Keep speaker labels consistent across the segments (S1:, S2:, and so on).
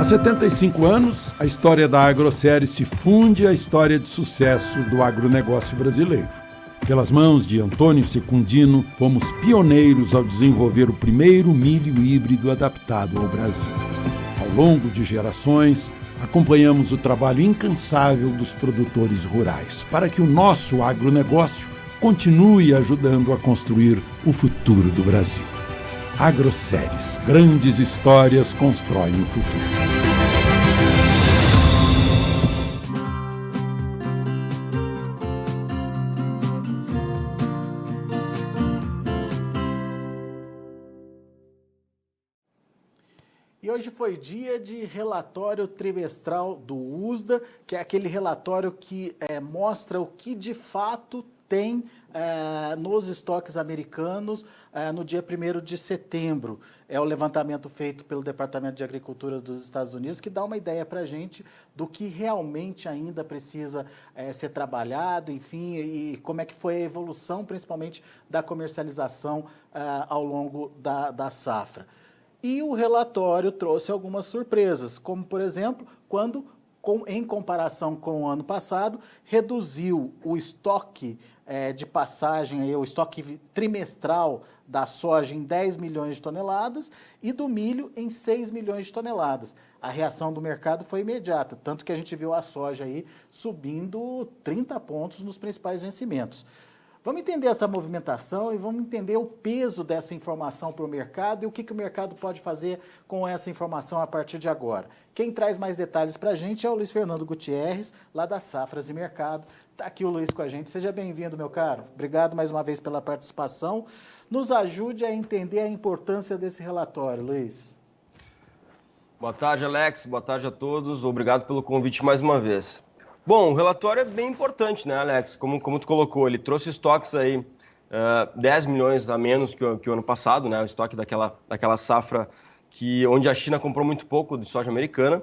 S1: Há 75 anos, a história da Agrosérie se funde à história de sucesso do agronegócio brasileiro. Pelas mãos de Antônio Secundino, fomos pioneiros ao desenvolver o primeiro milho híbrido adaptado ao Brasil. Ao longo de gerações, acompanhamos o trabalho incansável dos produtores rurais para que o nosso agronegócio continue ajudando a construir o futuro do Brasil. Agroséries, grandes histórias constroem o futuro.
S2: E hoje foi dia de relatório trimestral do USDA, que é aquele relatório que mostra o que de fato tem nos estoques americanos no dia 1º de setembro. É o levantamento feito pelo Departamento de Agricultura dos Estados Unidos, que dá uma ideia para a gente do que realmente ainda precisa ser trabalhado, enfim, e como é que foi a evolução, principalmente da comercialização ao longo da safra. E o relatório trouxe algumas surpresas, como, por exemplo, quando, em comparação com o ano passado, reduziu o estoque de passagem, o estoque trimestral da soja em 10 milhões de toneladas e do milho em 6 milhões de toneladas. A reação do mercado foi imediata, tanto que a gente viu a soja aí subindo 30 pontos nos principais vencimentos. Vamos entender essa movimentação e vamos entender o peso dessa informação para o mercado e o que o mercado pode fazer com essa informação a partir de agora. Quem traz mais detalhes para a gente é o Luiz Fernando Gutierrez, lá da Safras e Mercado. Está aqui o Luiz com a gente. Seja bem-vindo, meu caro. Obrigado mais uma vez pela participação. Nos ajude a entender a importância desse relatório, Luiz.
S3: Boa tarde, Alex. Boa tarde a todos. Obrigado pelo convite mais uma vez. Bom, o relatório é bem importante, né, Alex? Como tu colocou, ele trouxe estoques aí 10 milhões a menos que o ano passado, né? O estoque daquela safra onde a China comprou muito pouco de soja americana.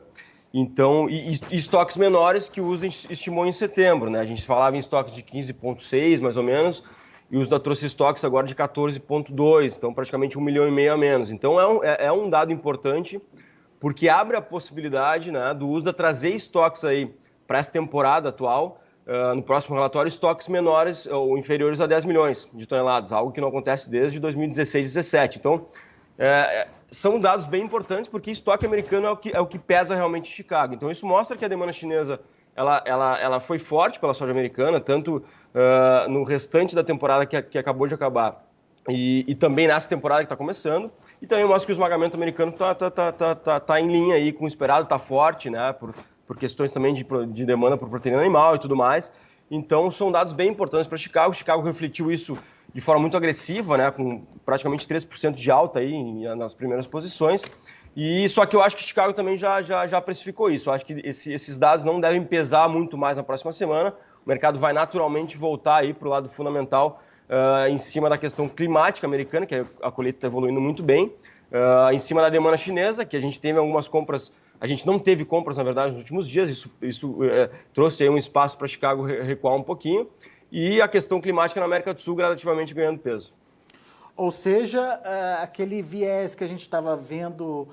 S3: Então, e estoques menores que o USDA estimou em setembro, né? A gente falava em estoques de 15,6 mais ou menos, e o USDA trouxe estoques agora de 14,2, então praticamente 1,5 milhão a menos. Então é um dado importante, porque abre a possibilidade, né, do USDA trazer estoques aí para essa temporada atual, no próximo relatório, estoques menores ou inferiores a 10 milhões de toneladas, algo que não acontece desde 2016 e 2017. Então, são dados bem importantes, porque estoque americano é o que pesa realmente em Chicago. Então, isso mostra que a demanda chinesa ela foi forte pela soja americana, tanto no restante da temporada que acabou de acabar, e também nessa temporada que está começando. E também mostra que o esmagamento americano está em linha aí com o esperado, está forte, né, por questões também de demanda por proteína animal e tudo mais. Então, são dados bem importantes para Chicago. Chicago refletiu isso de forma muito agressiva, né, com praticamente 3% de alta aí nas primeiras posições. E só que eu acho que Chicago também já precificou isso. Eu acho que esses dados não devem pesar muito mais na próxima semana. O mercado vai naturalmente voltar aí para o lado fundamental em cima da questão climática americana, que a colheita está evoluindo muito bem, em cima da demanda chinesa, que a gente teve algumas compras. A gente não teve compras, na verdade, nos últimos dias, isso trouxe aí um espaço para Chicago recuar um pouquinho, e a questão climática na América do Sul gradativamente ganhando peso.
S2: Ou seja, aquele viés que a gente estava vendo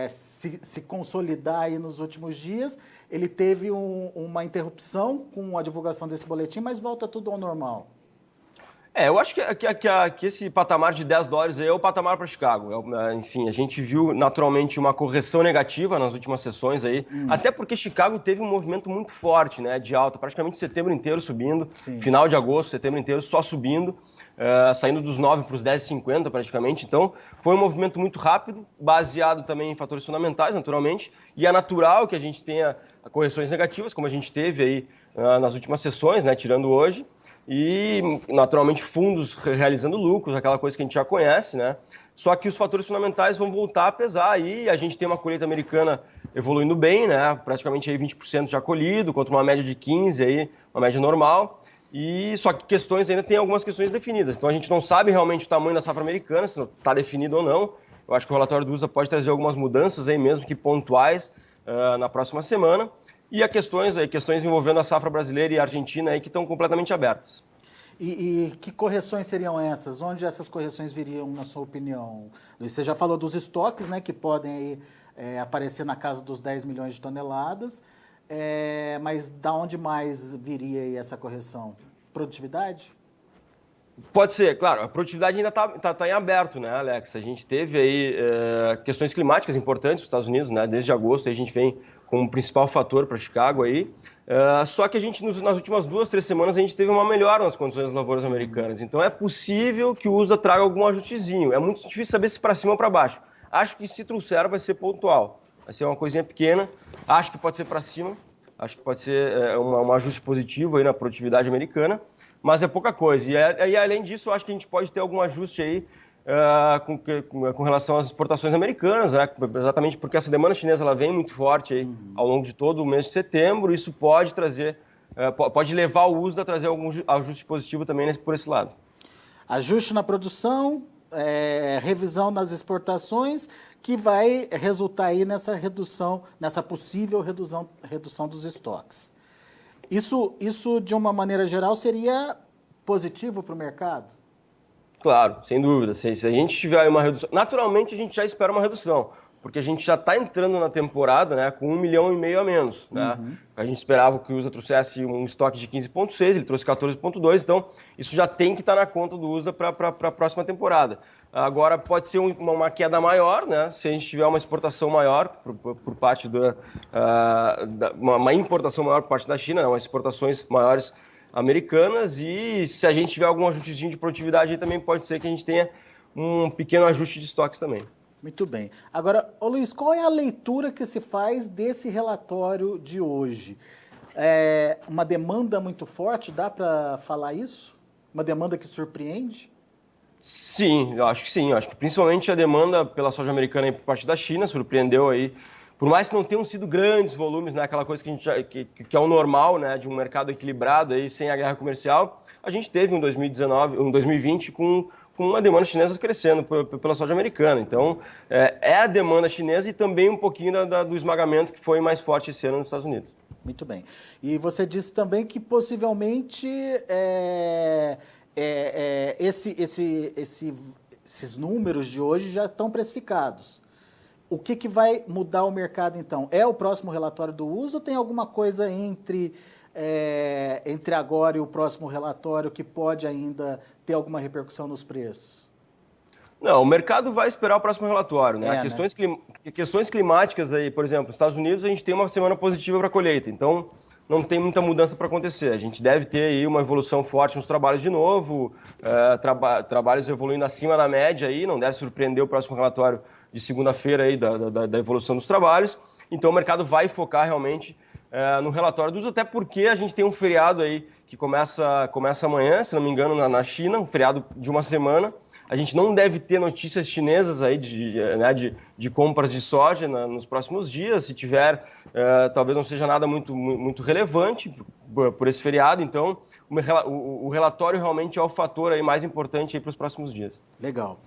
S2: se consolidar aí nos últimos dias, ele teve uma interrupção com a divulgação desse boletim, mas volta tudo ao normal.
S3: Eu acho que esse patamar de $10 aí é o patamar para Chicago. Enfim, a gente viu naturalmente uma correção negativa nas últimas sessões aí, até porque Chicago teve um movimento muito forte, né, de alta, praticamente setembro inteiro subindo, Sim. Final de agosto, setembro inteiro só subindo, saindo dos 9 para os 10,50 praticamente. Então, foi um movimento muito rápido, baseado também em fatores fundamentais, naturalmente, e é natural que a gente tenha correções negativas, como a gente teve aí nas últimas sessões, né, tirando hoje. E, naturalmente, fundos realizando lucros, aquela coisa que a gente já conhece, né? Só que os fatores fundamentais vão voltar a pesar aí. A gente tem uma colheita americana evoluindo bem, né? Praticamente aí 20% já colhido, contra uma média de 15%, aí, uma média normal. E só que ainda tem algumas questões definidas. Então, a gente não sabe realmente o tamanho da safra americana, se está definido ou não. Eu acho que o relatório do USDA pode trazer algumas mudanças aí mesmo, que pontuais, na próxima semana. E há questões envolvendo a safra brasileira e a Argentina aí que estão completamente abertas.
S2: E que correções seriam essas? Onde essas correções viriam, na sua opinião? Você já falou dos estoques, né, que podem aí, aparecer na casa dos 10 milhões de toneladas. Mas da onde mais viria aí essa correção? Produtividade?
S3: Pode ser, claro. A produtividade ainda está em aberto, né, Alex? A gente teve aí questões climáticas importantes nos Estados Unidos, né? Desde agosto a gente vem como principal fator para Chicago aí. Só que a gente, nas últimas 2, 3 semanas, a gente teve uma melhora nas condições das lavouras americanas. Então é possível que o USDA traga algum ajustezinho. É muito difícil saber se para cima ou para baixo. Acho que se trouxer vai ser pontual. Vai ser uma coisinha pequena. Acho que pode ser para cima. Acho que pode ser um ajuste positivo aí na produtividade americana. Mas é pouca coisa. E além disso, eu acho que a gente pode ter algum ajuste aí com relação às exportações americanas, né? Exatamente porque essa demanda chinesa ela vem muito forte aí ao longo de todo o mês de setembro. Isso pode trazer, pode levar o USDA a trazer algum ajuste positivo também por esse lado. Ajuste
S2: na produção, revisão nas exportações, que vai resultar aí nessa redução, nessa possível redução dos estoques. Isso, de uma maneira geral, seria positivo para o mercado?
S3: Claro, sem dúvida. Se a gente tiver uma redução... Naturalmente, a gente já espera uma redução, porque a gente já está entrando na temporada, né, com 1,5 milhão a menos. Né? A gente esperava que o USDA trouxesse um estoque de 15,6, ele trouxe 14,2, então isso já tem que estar na conta do USDA para a próxima temporada. Agora, pode ser uma queda maior, né? Se a gente tiver uma exportação maior por parte uma importação maior por parte da China, né? Umas exportações maiores americanas, e se a gente tiver algum ajustezinho de produtividade, aí também pode ser que a gente tenha um pequeno ajuste de estoques também.
S2: Muito bem. Agora, Luiz, qual é a leitura que se faz desse relatório de hoje? Uma demanda muito forte, dá para falar isso? Uma demanda que surpreende?
S3: Sim, eu acho que sim. Eu acho que principalmente a demanda pela soja americana por parte da China surpreendeu aí. Por mais que não tenham sido grandes volumes, né, aquela coisa que é o normal, né, de um mercado equilibrado aí, sem a guerra comercial, a gente teve um 2020 com uma demanda chinesa crescendo pela soja americana. Então, é a demanda chinesa e também um pouquinho do esmagamento que foi mais forte esse ano nos Estados Unidos.
S2: Muito bem. E você disse também que possivelmente esses números de hoje já estão precificados. O que vai mudar o mercado, então? É o próximo relatório do USDA ou tem alguma coisa entre agora e o próximo relatório que pode ainda ter alguma repercussão nos preços?
S3: Não, o mercado vai esperar o próximo relatório, né? Questões climáticas aí, por exemplo, nos Estados Unidos a gente tem uma semana positiva para a colheita, então não tem muita mudança para acontecer. A gente deve ter aí uma evolução forte nos trabalhos de novo, trabalhos evoluindo acima da média aí, não deve surpreender o próximo relatório de segunda-feira aí da evolução dos trabalhos. Então o mercado vai focar realmente no relatório do USDA, até porque a gente tem um feriado aí que começa amanhã, se não me engano, na China, um feriado de uma semana. A gente não deve ter notícias chinesas aí de compras de soja nos próximos dias. Se tiver, talvez não seja nada muito relevante por esse feriado. Então, o relatório realmente é o fator aí mais importante para os próximos dias.
S2: Legal.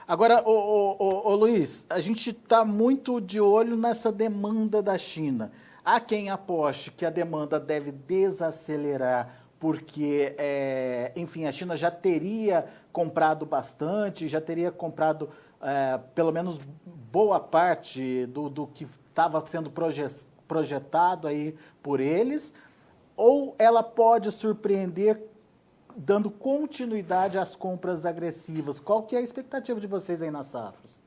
S2: Agora, Luiz, a gente está muito de olho nessa demanda da China. Há quem aposte que a demanda deve desacelerar porque, enfim, a China já teria comprado bastante, já teria comprado pelo menos boa parte do que estava sendo projetado aí por eles, ou ela pode surpreender dando continuidade às compras agressivas? Qual que é a expectativa de vocês aí nas safras?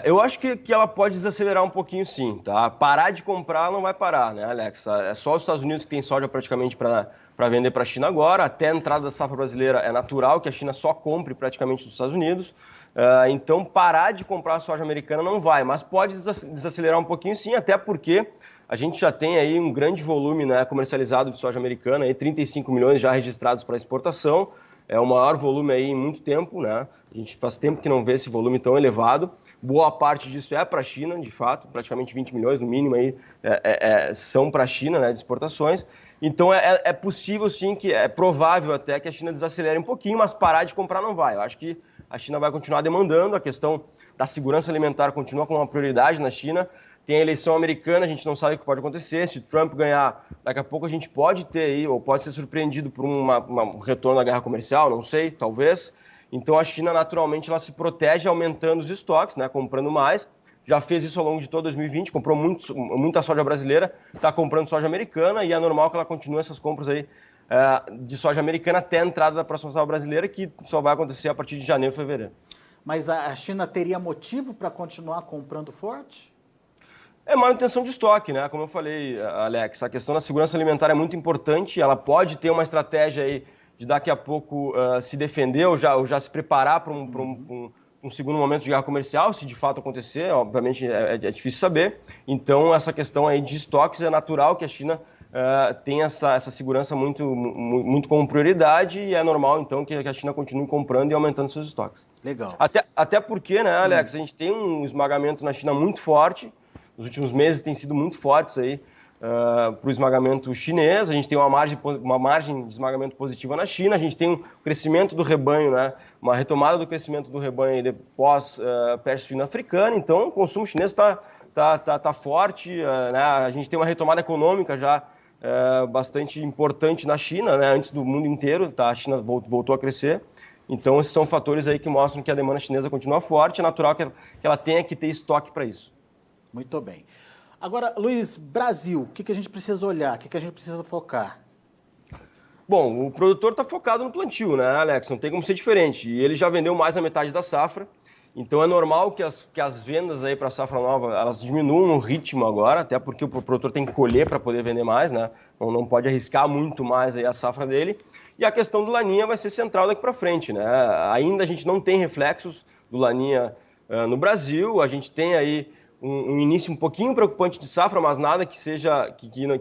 S3: Eu acho que ela pode desacelerar um pouquinho sim, tá? Parar de comprar não vai parar, né, Alex? É só os Estados Unidos que tem soja praticamente para vender para a China agora. Até a entrada da safra brasileira é natural que a China só compre praticamente dos Estados Unidos. Então, parar de comprar a soja americana não vai, mas pode desacelerar um pouquinho sim, até porque a gente já tem aí um grande volume, né, comercializado de soja americana, aí 35 milhões já registrados para exportação. É o maior volume aí em muito tempo, né? A gente faz tempo que não vê esse volume tão elevado. Boa parte disso é para a China, de fato, praticamente 20 milhões no mínimo aí são para a China, né, de exportações. Então é possível sim, que é provável até que a China desacelere um pouquinho, mas parar de comprar não vai. Eu acho que a China vai continuar demandando, a questão da segurança alimentar continua como uma prioridade na China. Tem a eleição americana, a gente não sabe o que pode acontecer. Se o Trump ganhar, daqui a pouco a gente pode ter aí, ou pode ser surpreendido por um retorno da guerra comercial, não sei, talvez. Então a China naturalmente ela se protege aumentando os estoques, né, comprando mais, já fez isso ao longo de todo 2020, comprou muita soja brasileira, está comprando soja americana e é normal que ela continue essas compras aí de soja americana até a entrada da próxima safra brasileira, que só vai acontecer a partir de janeiro, fevereiro.
S2: Mas a China teria motivo para continuar comprando forte?
S3: É manutenção de estoque, né? Como eu falei, Alex, a questão da segurança alimentar é muito importante, ela pode ter uma estratégia aí de daqui a pouco se defender ou já se preparar para um segundo momento de guerra comercial, se de fato acontecer, obviamente é difícil saber. Então, essa questão aí de estoques é natural que a China tem essa segurança muito como prioridade e é normal, então, que a China continue comprando e aumentando seus estoques.
S2: Legal.
S3: Até porque, né, Alex, a gente tem um esmagamento na China muito forte, nos últimos meses tem sido muito fortes aí para o esmagamento chinês, a gente tem uma margem de esmagamento positiva na China, a gente tem um crescimento do rebanho, né, uma retomada do crescimento do rebanho pós peste suína africana, então o consumo chinês tá forte, né, a gente tem uma retomada econômica já bastante importante na China, né, antes do mundo inteiro, a China voltou a crescer. Então, esses são fatores aí que mostram que a demanda chinesa continua forte, é natural que ela tenha que ter estoque para isso.
S2: Muito bem. Agora, Luiz, Brasil, o que a gente precisa olhar? O que a gente precisa focar?
S3: Bom, o produtor está focado no plantio, né, Alex? Não tem como ser diferente. E ele já vendeu mais da metade da safra. Então, é normal que as vendas aí para a safra nova, elas diminuam o ritmo agora, até porque o produtor tem que colher para poder vender mais, né? Então, não pode arriscar muito mais aí a safra dele. E a questão do Laninha vai ser central daqui para frente, né? Ainda a gente não tem reflexos do Laninha no Brasil. A gente tem aí um início um pouquinho preocupante de safra, mas nada que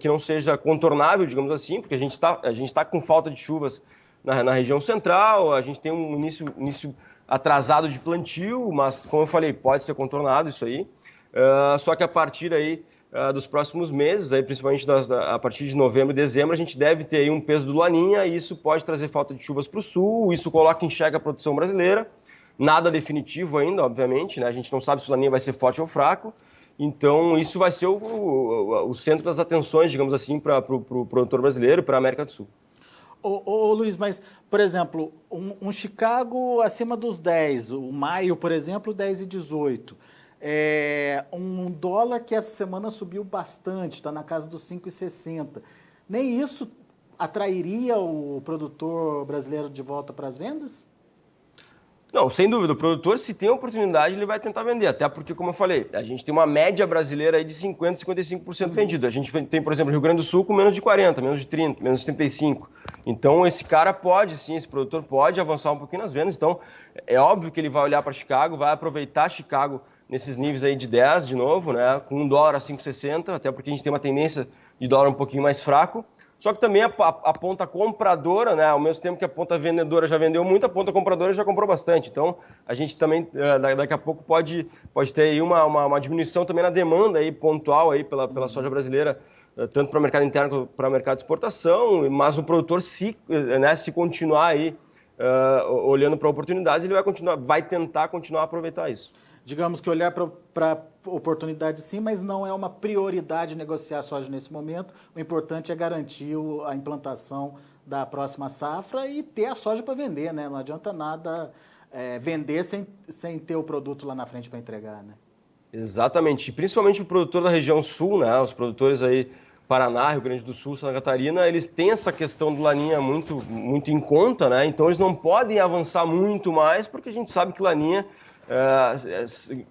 S3: não seja contornável, digamos assim, porque a gente tá com falta de chuvas na região central, a gente tem um início atrasado de plantio, mas, como eu falei, pode ser contornado isso aí. Só que a partir aí dos próximos meses, aí, principalmente a partir de novembro e dezembro, a gente deve ter aí um peso do Laninha, e isso pode trazer falta de chuvas para o sul, isso coloca em xeque a produção brasileira. Nada definitivo ainda, obviamente, né? A gente não sabe se o Laninha vai ser forte ou fraco, então isso vai ser o centro das atenções, digamos assim, para o produtor brasileiro e para a América do Sul.
S2: Ô, Luiz, mas, por exemplo, um Chicago acima dos 10, o maio, por exemplo, 10,18. Um dólar que essa semana subiu bastante, está na casa dos 5,60. Nem isso atrairia o produtor brasileiro de volta para as vendas?
S3: Não, sem dúvida, o produtor, se tem oportunidade, ele vai tentar vender, até porque, como eu falei, a gente tem uma média brasileira aí de 50%, 55% vendido. A gente tem, por exemplo, Rio Grande do Sul com menos de 40%, menos de 30%, menos de 35%. Então, esse cara pode, sim, esse produtor pode avançar um pouquinho nas vendas. Então, é óbvio que ele vai olhar para Chicago, vai aproveitar Chicago nesses níveis aí de 10, de novo, né, com $1 a 5,60, até porque a gente tem uma tendência de dólar um pouquinho mais fraco. Só que também a ponta compradora, né, ao mesmo tempo que a ponta vendedora já vendeu muito, a ponta compradora já comprou bastante. Então, a gente também, daqui a pouco, pode ter aí uma diminuição também na demanda aí, pontual aí pela soja brasileira, tanto para o mercado interno quanto para o mercado de exportação. Mas o produtor, se continuar aí olhando para oportunidades, ele vai tentar continuar a aproveitar isso.
S2: Digamos que olhar para oportunidade sim, mas não é uma prioridade negociar soja nesse momento. O importante é garantir a implantação da próxima safra e ter a soja para vender, né? Não adianta nada vender sem ter o produto lá na frente para entregar, né?
S3: Exatamente. E principalmente o produtor da região sul, né? Os produtores aí, Paraná, Rio Grande do Sul, Santa Catarina, eles têm essa questão do Laninha muito, muito em conta, né? Então eles não podem avançar muito mais, porque a gente sabe que Laninha...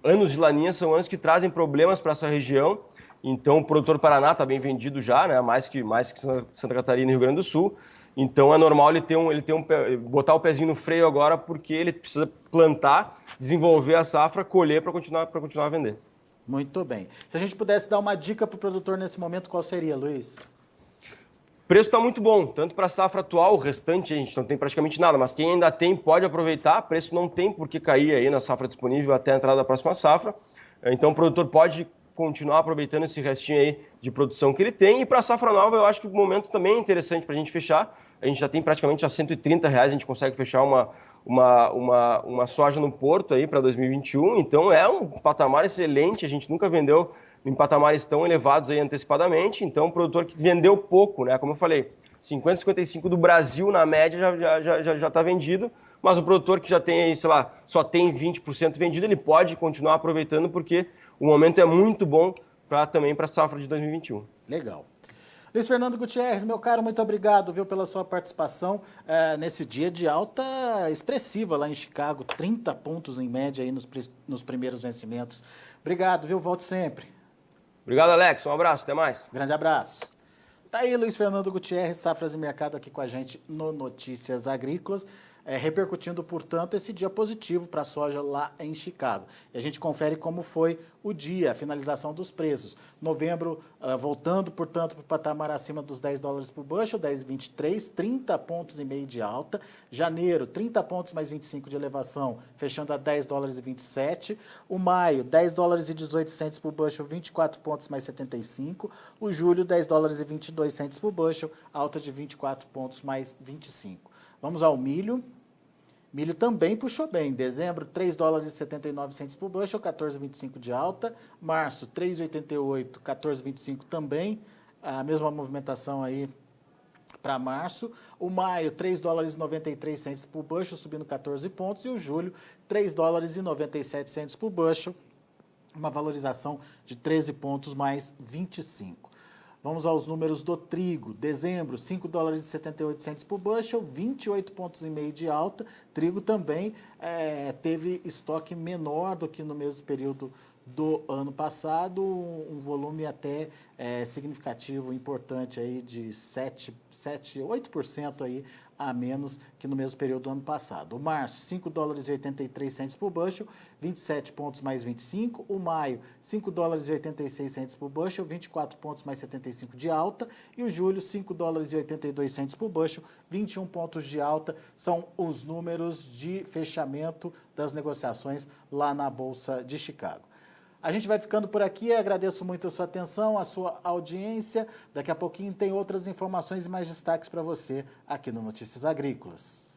S3: anos de Laninha são anos que trazem problemas para essa região, então o produtor Paraná está bem vendido já, né? mais que Santa Catarina e Rio Grande do Sul, então é normal ele botar o pezinho no freio agora, porque ele precisa plantar, desenvolver a safra, colher para continuar a vender.
S2: Muito bem. Se a gente pudesse dar uma dica para o produtor nesse momento, qual seria, Luiz?
S3: O preço está muito bom, tanto para a safra atual, o restante a gente não tem praticamente nada, mas quem ainda tem pode aproveitar, o preço não tem por que cair aí na safra disponível até a entrada da próxima safra, então o produtor pode continuar aproveitando esse restinho aí de produção que ele tem, e para a safra nova eu acho que o momento também é interessante para a gente fechar, a gente já tem praticamente a R$130, a gente consegue fechar uma soja no porto aí para 2021, então é um patamar excelente, a gente nunca vendeu em patamares tão elevados aí antecipadamente, então o produtor que vendeu pouco, né, como eu falei, 50, 55 do Brasil na média já está vendido, mas o produtor que já tem aí, sei lá, só tem 20% vendido, ele pode continuar aproveitando porque o momento é muito bom também para a safra de 2021.
S2: Legal. Luiz Fernando Gutierrez, meu caro, muito obrigado, viu, pela sua participação nesse dia de alta expressiva lá em Chicago, 30 pontos em média aí nos primeiros vencimentos. Obrigado, viu, volte sempre.
S3: Obrigado, Alex, um abraço, até mais.
S2: Grande abraço. Tá aí Luiz Fernando Gutierrez, Safras e Mercado aqui com a gente no Notícias Agrícolas, repercutindo, portanto, esse dia positivo para a soja lá em Chicago. E a gente confere como foi o dia, a finalização dos preços. Novembro, voltando, portanto, para o patamar acima dos $10 por bushel, 10,23, 30 pontos e meio de alta. Janeiro, 30 pontos mais 25 de elevação, fechando a $10,27. O maio, $10,18 por bushel, 24 pontos mais 75. O julho, $10,22 por bushel, alta de 24 pontos mais 25. Vamos ao milho. Milho também puxou bem. Dezembro, $3,79 por bushel, 14,25 de alta. Março, 3,88, 14,25 também. A mesma movimentação aí para março. O maio, $3,93 por bushel, subindo 14 pontos. E o julho, $3,97 por bushel, uma valorização de 13 pontos mais 25. Vamos aos números do trigo. Dezembro, $5,78 por bushel, 28 pontos e meio de alta. Trigo também teve estoque menor do que no mesmo período do ano passado, um volume até significativo, importante aí de 8% aí a menos que no mesmo período do ano passado. O março, $5,83 por bushel, 27 pontos mais 25. O maio, $5,86 por bushel, 24 pontos mais 75 de alta. E o julho, $5,82 por bushel, 21 pontos de alta. São os números de fechamento das negociações lá na Bolsa de Chicago. A gente vai ficando por aqui, agradeço muito a sua atenção, a sua audiência. Daqui a pouquinho tem outras informações e mais destaques para você aqui no Notícias Agrícolas.